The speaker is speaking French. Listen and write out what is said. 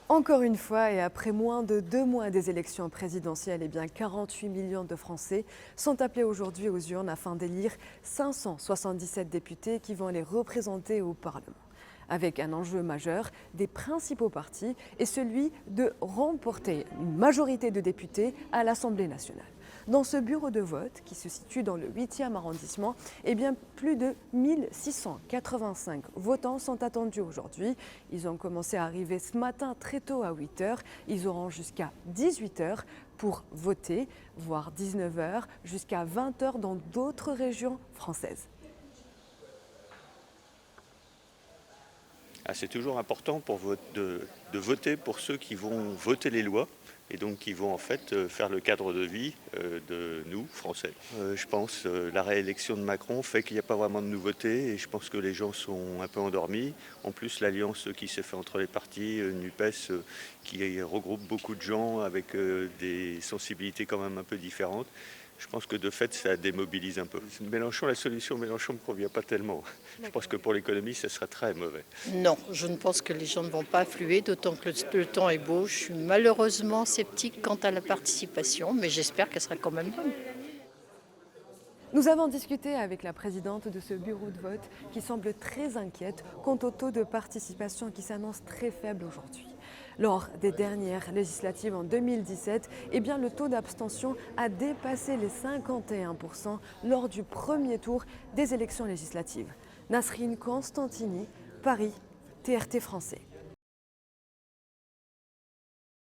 Encore une fois, et après moins de 2 mois des élections présidentielles, 48 millions de Français sont appelés aujourd'hui aux urnes afin d'élire 577 députés qui vont les représenter au Parlement. Avec un enjeu majeur des principaux partis et celui de remporter une majorité de députés à l'Assemblée nationale. Dans ce bureau de vote, qui se situe dans le 8e arrondissement, plus de 1685 votants sont attendus aujourd'hui. Ils ont commencé à arriver ce matin très tôt à 8 h. Ils auront jusqu'à 18 h pour voter, voire 19 h, jusqu'à 20 h dans d'autres régions françaises. C'est toujours important de voter pour ceux qui vont voter les lois et donc qui vont en fait faire le cadre de vie de nous, Français. Je pense la réélection de Macron fait qu'il n'y a pas vraiment de nouveauté et je pense que les gens sont un peu endormis. En plus, l'alliance qui s'est faite entre les partis, NUPES, qui regroupe beaucoup de gens avec des sensibilités quand même un peu différentes. Je pense que de fait, ça démobilise un peu. Mélenchon, la solution Mélenchon ne me convient pas tellement. Je pense que pour l'économie, ça serait très mauvais. Non, je ne pense que les gens ne vont pas affluer, d'autant que le temps est beau. Je suis malheureusement sceptique quant à la participation, mais j'espère qu'elle sera quand même bonne. Nous avons discuté avec la présidente de ce bureau de vote qui semble très inquiète quant au taux de participation qui s'annonce très faible aujourd'hui. Lors des dernières législatives en 2017, le taux d'abstention a dépassé les 51% lors du premier tour des élections législatives. Nasrine Constantini, Paris, TRT français.